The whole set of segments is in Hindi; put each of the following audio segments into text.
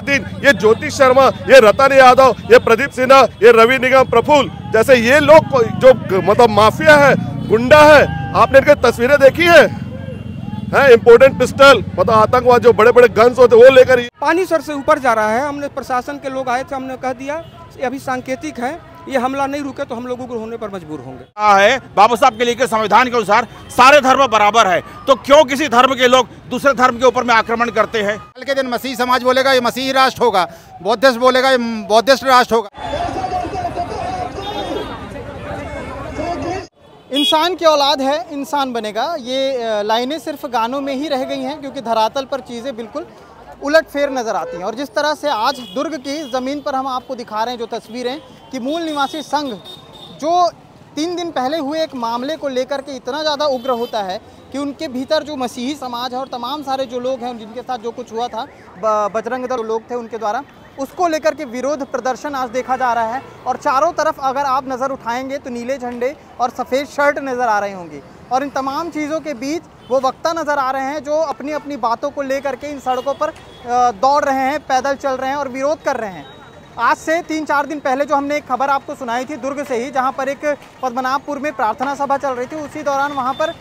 दिन ये ज्योति शर्मा, ये रतन यादव, ये प्रदीप सिन्हा, ये रवि निगम, प्रफुल्ल जैसे ये लोग जो मतलब माफिया है, गुंडा है, आपने इनकी तस्वीरें देखी है इम्पोर्टेंट पिस्टल, मतलब आतंकवाद जो बड़े बड़े गन्स होते वो लेकर पानी सर से ऊपर जा रहा है। हमने प्रशासन के लोग आए थे, हमने कह दिया ये अभी सांकेतिक है, ये हमला नहीं रुके तो हम लोगों को होने पर मजबूर होंगे। है बाबा साहब के लिए संविधान के अनुसार सारे धर्म बराबर है, तो क्यों किसी धर्म के लोग दूसरे धर्म के ऊपर में आक्रमण करते हैं। कल के दिन मसीह समाज बोलेगा ये मसीही राष्ट्र होगा, बौद्धिस्ट बोलेगा ये बौद्धिस्ट राष्ट्र होगा। इंसान की औलाद है इंसान बनेगा, ये लाइनें सिर्फ गानों में ही रह गई हैं क्योंकि धरातल पर चीज़ें बिल्कुल उलट फेर नज़र आती हैं। और जिस तरह से आज दुर्ग की ज़मीन पर हम आपको दिखा रहे हैं जो तस्वीरें कि मूल निवासी संघ जो 3 दिन पहले हुए एक मामले को लेकर के इतना ज़्यादा उग्र होता है कि उनके भीतर जो मसीही समाज है और तमाम सारे जो लोग हैं जिनके साथ जो कुछ हुआ था, बजरंग दल लोग थे उनके द्वारा, उसको लेकर के विरोध प्रदर्शन आज देखा जा रहा है। और चारों तरफ अगर आप नज़र उठाएंगे तो नीले झंडे और सफ़ेद शर्ट नज़र आ रही होंगी। और इन तमाम चीज़ों के बीच वो वक्ता नज़र आ रहे हैं जो अपनी अपनी बातों को लेकर के इन सड़कों पर दौड़ रहे हैं, पैदल चल रहे हैं और विरोध कर रहे हैं। आज से 3-4 दिन पहले जो हमने एक खबर आपको सुनाई थी दुर्ग से ही, जहां पर एक पद्मनाभपुर में प्रार्थना सभा चल रही थी, उसी दौरान वहां पर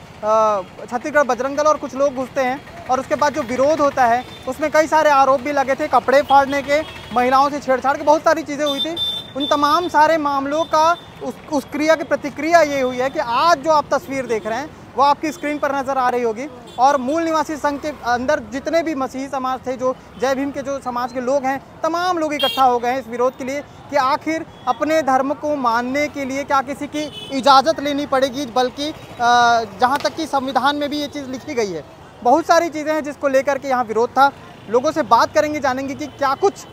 छत्तीसगढ़ बजरंग दल और कुछ लोग घुसते हैं और उसके बाद जो विरोध होता है उसमें कई सारे आरोप भी लगे थे, कपड़े फाड़ने के, महिलाओं से छेड़छाड़ के, बहुत सारी चीज़ें हुई थी। उन तमाम सारे मामलों का उस क्रिया की प्रतिक्रिया ये हुई है कि आज जो आप तस्वीर देख रहे हैं वो आपकी स्क्रीन पर नज़र आ रही होगी। और मूल निवासी संघ के अंदर जितने भी मसीही समाज थे, जो जय भीम के जो समाज के लोग हैं, तमाम लोग इकट्ठा हो गए हैं इस विरोध के लिए कि आखिर अपने धर्म को मानने के लिए क्या किसी की इजाज़त लेनी पड़ेगी, बल्कि जहाँ तक कि संविधान में भी ये चीज़ लिखी गई है। बहुत सारी चीज़ें हैं जिसको लेकर के यहाँ विरोध था। लोगों से बात करेंगे, जानेंगे कि क्या कुछ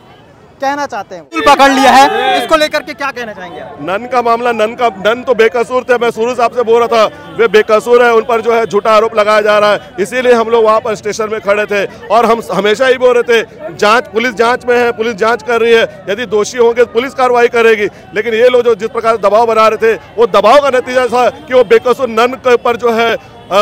कहना चाहते हैं। पकड़ लिया है, इसको लेकर के क्या कहना चाहेंगे? नन का मामला, नन तो बेकसूर थे, मैं शुरू से आपसे बोल रहा था वे बेकसूर है, उन पर जो है झूठा आरोप लगाया जा रहा है, इसीलिए हम लोग वहाँ पर स्टेशन में खड़े थे। और हम हमेशा ही बोल रहे थे जांच, पुलिस जांच में है, पुलिस जांच कर रही है, यदि दोषी होंगे तो पुलिस कार्रवाई करेगी। लेकिन ये लोग जो जिस प्रकार दबाव बना रहे थे वो दबाव का नतीजा था कि वो बेकसूर नन के ऊपर जो है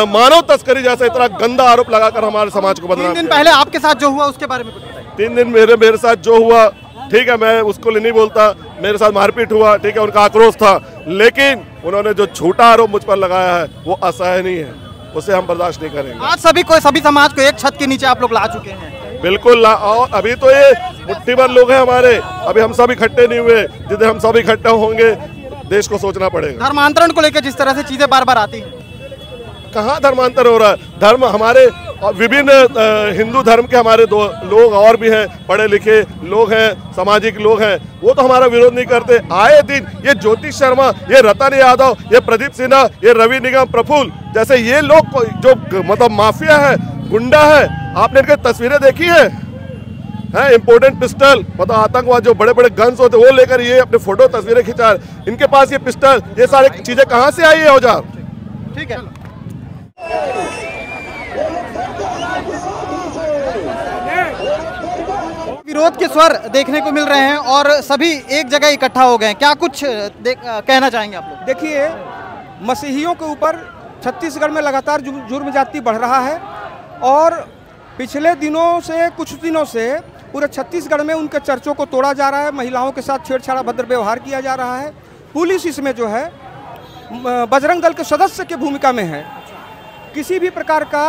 मानव तस्करी जैसा इतना गंदा आरोप लगाकर हमारे समाज को बदनाम। 3 दिन पहले आपके साथ जो हुआ उसके बारे में कुछ बताइए। 3 दिन मेरे साथ जो हुआ, ठीक है, मैं उसको नहीं बोलता, मेरे साथ मारपीट हुआ, ठीक है, उनका आक्रोश था, लेकिन उन्होंने जो झूठा आरोप मुझ पर लगाया है वो असहनीय है, उसे हम बर्दाश्त नहीं करेंगे। आज सभी समाज को एक छत के नीचे आप लोग ला चुके हैं। बिल्कुल, और अभी तो ये मुट्ठी भर लोग हैं हमारे, अभी हम सब इकट्ठे नहीं हुए, जितने हम सब इकट्ठे होंगे देश को सोचना पड़ेगा। धर्मांतरण को लेकर जिस तरह से चीजें बार बार आती हैं, कहाँ धर्मांतर हो रहा है? धर्म हमारे विभिन्न हिंदू धर्म के हमारे 2 लोग और भी हैं, पढ़े लिखे लोग हैं, सामाजिक लोग हैं, वो तो हमारा विरोध नहीं करते। आए दिन ये ज्योति शर्मा, ये रतन यादव, ये प्रदीप सिन्हा, ये रवि निगम, प्रफुल्ल जैसे ये लोग जो मतलब माफिया है, गुंडा है, आपने इनकी तस्वीरें देखी है इम्पोर्टेंट पिस्टल, मतलब आतंकवाद जो बड़े बड़े गन्स होते वो लेकर ये अपने फोटो तस्वीरें खिंचा रहे। इनके पास ये पिस्टल, ये सारी चीजें कहाँ से आई है औजार? ठीक है। विरोध के स्वर देखने को मिल रहे हैं और सभी एक जगह इकट्ठा हो गए। क्या कुछ कहना चाहेंगे आप लोग? देखिए, मसीहियों के ऊपर छत्तीसगढ़ में लगातार जुर्म ज्यादती बढ़ रहा है और पिछले दिनों से, कुछ दिनों से पूरे छत्तीसगढ़ में उनके चर्चों को तोड़ा जा रहा है, महिलाओं के साथ छेड़छाड़, अभद्र व्यवहार किया जा रहा है। पुलिस इसमें जो है बजरंग दल के सदस्य की भूमिका में है। किसी भी प्रकार का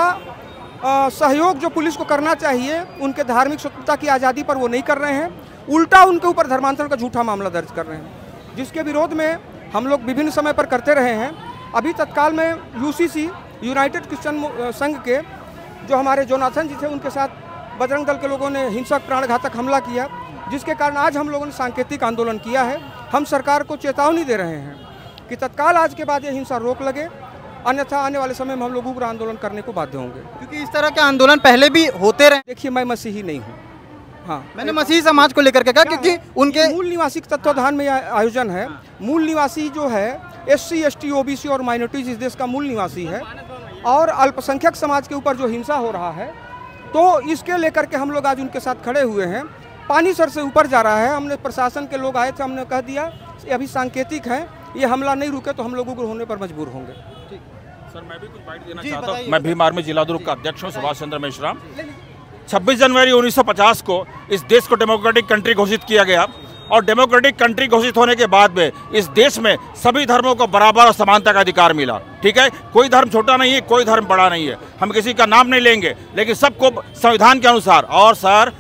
सहयोग जो पुलिस को करना चाहिए उनके धार्मिक स्वतंत्रता की आज़ादी पर वो नहीं कर रहे हैं, उल्टा उनके ऊपर धर्मांतरण का झूठा मामला दर्ज कर रहे हैं, जिसके विरोध में हम लोग विभिन्न समय पर करते रहे हैं। अभी तत्काल में यूसीसी, यूनाइटेड क्रिश्चियन संघ के जो हमारे जोनाथन जी थे, उनके साथ बजरंग दल के लोगों ने हिंसक प्राणघातक हमला किया, जिसके कारण आज हम लोगों ने सांकेतिक आंदोलन किया है। हम सरकार को चेतावनी दे रहे हैं कि तत्काल आज के बाद ये हिंसा रोक लगे, अन्यथा आने वाले समय में हम लोग उग्र आंदोलन करने को बाध्य होंगे, क्योंकि इस तरह के आंदोलन पहले भी होते रहे। देखिए, मैं मसीही नहीं हूँ, हाँ, मैंने मसीही समाज को लेकर के कहा क्योंकि उनके मूल निवासी तत्वाधान में आयोजन है। मूल निवासी जो है SC, ST, OBC और माइनॉरिटीज इस देश का मूल निवासी है, और अल्पसंख्यक समाज के ऊपर जो हिंसा हो रहा है, तो इसके लेकर के हम लोग आज उनके साथ खड़े हुए हैं। पानी सर से ऊपर जा रहा है। हमने प्रशासन के लोग आए थे, हमने कह दिया ये अभी सांकेतिक है, ये हमला नहीं रुके तो हम लोग उग्र होने पर मजबूर होंगे। सर मैं भी कुछ बाइट देना चाहता हूँ। मैं भीम आर्मी जिला दुर्ग का अध्यक्ष हूँ, सुभाष चंद्र मेश्राम। 26 जनवरी 1950 को इस देश को डेमोक्रेटिक कंट्री घोषित किया गया और डेमोक्रेटिक कंट्री घोषित होने के बाद में इस देश में सभी धर्मों को बराबर और समानता का अधिकार मिला। ठीक है, कोई धर्म छोटा नहीं है, कोई धर्म बड़ा नहीं है, हम किसी का नाम नहीं लेंगे, लेकिन सबको संविधान के अनुसार। और सर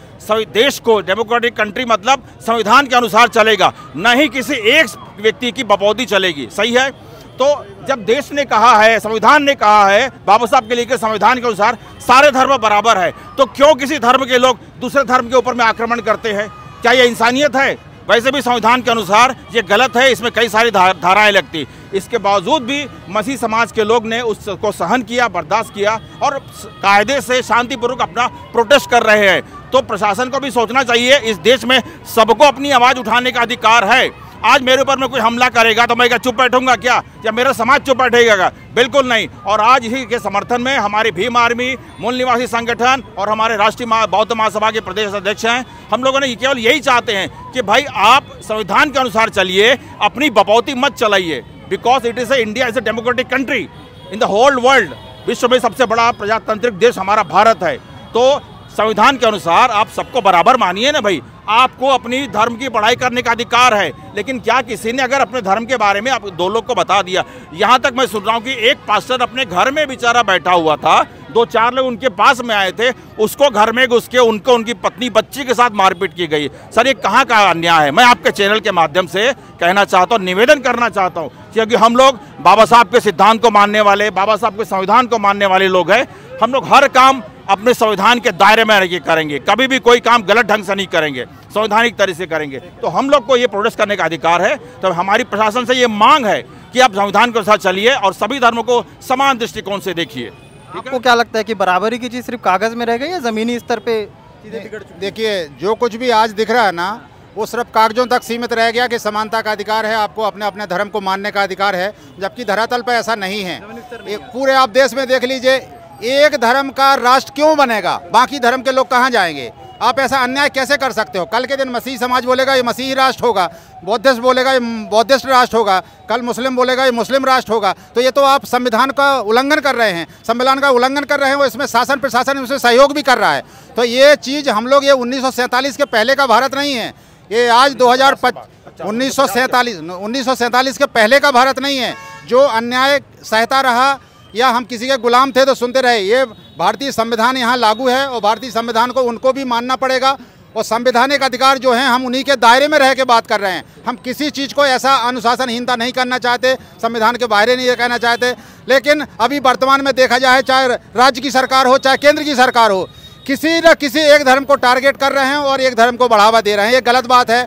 देश को डेमोक्रेटिक कंट्री मतलब संविधान के अनुसार चलेगा, न ही किसी एक व्यक्ति की बपौती चलेगी। सही है। तो जब देश ने कहा है, संविधान ने कहा है, बाबा साहब के लिखे संविधान के अनुसार सारे धर्म बराबर है, तो क्यों किसी धर्म के लोग दूसरे धर्म के ऊपर में आक्रमण करते हैं? क्या ये इंसानियत है? वैसे भी संविधान के अनुसार ये गलत है, इसमें कई सारी धाराएं लगती। इसके बावजूद भी मसीह समाज के लोग ने उसको सहन किया, बर्दाश्त किया और कायदे से शांतिपूर्वक अपना प्रोटेस्ट कर रहे हैं। तो प्रशासन को भी सोचना चाहिए, इस देश में सबको अपनी आवाज़ उठाने का अधिकार है। आज मेरे ऊपर में कोई हमला करेगा तो मैं क्या चुप बैठूंगा क्या, या मेरा समाज चुप बैठेगा? बिल्कुल नहीं। और आज ही के समर्थन में हमारी भीम आर्मी, मूल निवासी संगठन और हमारे राष्ट्रीय बौद्ध महासभा के प्रदेश अध्यक्ष हैं, हम लोगों ने केवल यही चाहते हैं कि भाई आप संविधान के अनुसार चलिए, अपनी बपौती मत चलाइए, because it is India is a democratic country in the whole world. विश्व में सबसे बड़ा प्रजातांत्रिक देश हमारा भारत है। तो संविधान के अनुसार आप सबको बराबर मानिए ना भाई। आपको अपनी धर्म की पढ़ाई करने का अधिकार है, लेकिन क्या किसी ने अगर अपने धर्म के बारे में आप दो लोग को बता दिया? यहाँ तक मैं सुन रहा हूँ कि एक पास्टर अपने घर में बेचारा बैठा हुआ था, 2-4 लोग उनके पास में आए थे, उसको घर में घुस के उनकी पत्नी बच्ची के साथ मारपीट की गई। सर ये कहाँ का अन्याय है? मैं आपके चैनल के माध्यम से कहना चाहता हूँ, निवेदन करना चाहता हूँ, क्योंकि हम लोग बाबा साहब के सिद्धांत को मानने वाले, बाबा साहब के संविधान को मानने वाले लोग हैं। हम लोग हर काम अपने संविधान के दायरे में रह करेंगे, कभी भी कोई काम गलत ढंग से नहीं करेंगे, संवैधानिक तरीके से करेंगे। तो हम लोग को ये प्रोटेस्ट करने का अधिकार है। तो हमारी प्रशासन से ये मांग है कि आप संविधान के साथ चलिए और सभी धर्मों को समान दृष्टिकोण से देखिए। आपको क्या लगता है कि बराबरी की चीज़ सिर्फ कागज में रह गई या ज़मीनी स्तर पे चीज़ें बिगड़ चुकी? देखिए, जो कुछ भी आज दिख रहा है ना, वो सिर्फ कागजों तक सीमित रह गया कि समानता का अधिकार है, आपको अपने अपने धर्म को मानने का अधिकार है, जबकि धरातल पर ऐसा नहीं है। पूरे आप देश में देख लीजिए, एक धर्म का राष्ट्र क्यों बनेगा? बाकी धर्म के लोग कहाँ जाएंगे? आप ऐसा अन्याय कैसे कर सकते हो? कल के दिन मसीह समाज बोलेगा ये मसीही राष्ट्र होगा, बौद्धिस्ट बोलेगा ये बौद्धिस्ट राष्ट्र होगा, कल मुस्लिम बोलेगा ये मुस्लिम राष्ट्र होगा। तो ये तो आप संविधान का उल्लंघन कर रहे हैं, संविधान का उल्लंघन कर रहे हैं। वो इसमें शासन प्रशासन उसमें सहयोग भी कर रहा है। तो ये चीज़ हम लोग, ये 1947 के पहले का भारत नहीं है, ये आज 1947 के पहले का भारत नहीं है, जो अन्याय सहता रहा या हम किसी के गुलाम थे तो सुनते रहे। ये भारतीय संविधान यहाँ लागू है और भारतीय संविधान को उनको भी मानना पड़ेगा। और संवैधानिक अधिकार जो हैं, हम उन्हीं के दायरे में रह के बात कर रहे हैं। हम किसी चीज़ को ऐसा अनुशासनहीनता नहीं करना चाहते, संविधान के बाहर नहीं कहना चाहते। लेकिन अभी वर्तमान में देखा जाए, चाहे राज्य की सरकार हो चाहे केंद्र की सरकार हो, किसी न किसी एक धर्म को टारगेट कर रहे हैं और एक धर्म को बढ़ावा दे रहे हैं। ये गलत बात है।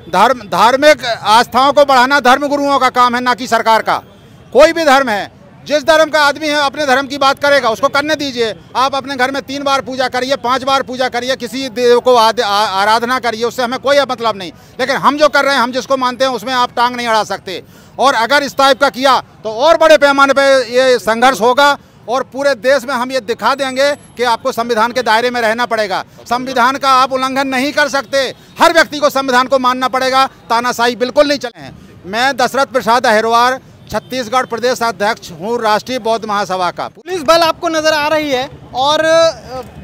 धार्मिक आस्थाओं को बढ़ाना धर्म गुरुओं का काम है, ना कि सरकार का। कोई भी धर्म है, जिस धर्म का आदमी है अपने धर्म की बात करेगा, उसको करने दीजिए। आप अपने घर में 3 बार पूजा करिए, 5 बार पूजा करिए, किसी देव को आराधना करिए, उससे हमें कोई मतलब नहीं। लेकिन हम जो कर रहे हैं, हम जिसको मानते हैं, उसमें आप टांग नहीं अड़ा सकते। और अगर इस टाइप का किया तो और बड़े पैमाने पर ये संघर्ष होगा और पूरे देश में हम ये दिखा देंगे कि आपको संविधान के दायरे में रहना पड़ेगा। संविधान का आप उल्लंघन नहीं कर सकते। हर व्यक्ति को संविधान को मानना पड़ेगा, तानाशाही बिल्कुल नहीं चले हैं। मैं दशरथ प्रसाद अहिरवार, छत्तीसगढ़ प्रदेश अध्यक्ष हूँ, राष्ट्रीय बौद्ध महासभा का। पुलिस बल आपको नज़र आ रही है और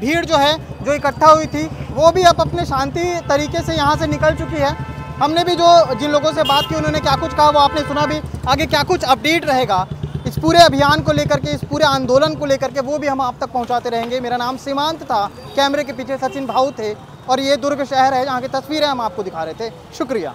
भीड़ जो है, जो इकट्ठा हुई थी, वो भी अब अपने शांति तरीके से यहाँ से निकल चुकी है। हमने भी जिन लोगों से बात की, उन्होंने क्या कुछ कहा वो आपने सुना भी। आगे क्या कुछ अपडेट रहेगा इस पूरे अभियान को लेकर के, इस पूरे आंदोलन को लेकर के, वो भी हम आप तक पहुँचाते रहेंगे। मेरा नाम सीमांत था, कैमरे के पीछे सचिन भाऊ थे और ये दुर्ग शहर है जहाँ की तस्वीरें हम आपको दिखा रहे थे। शुक्रिया।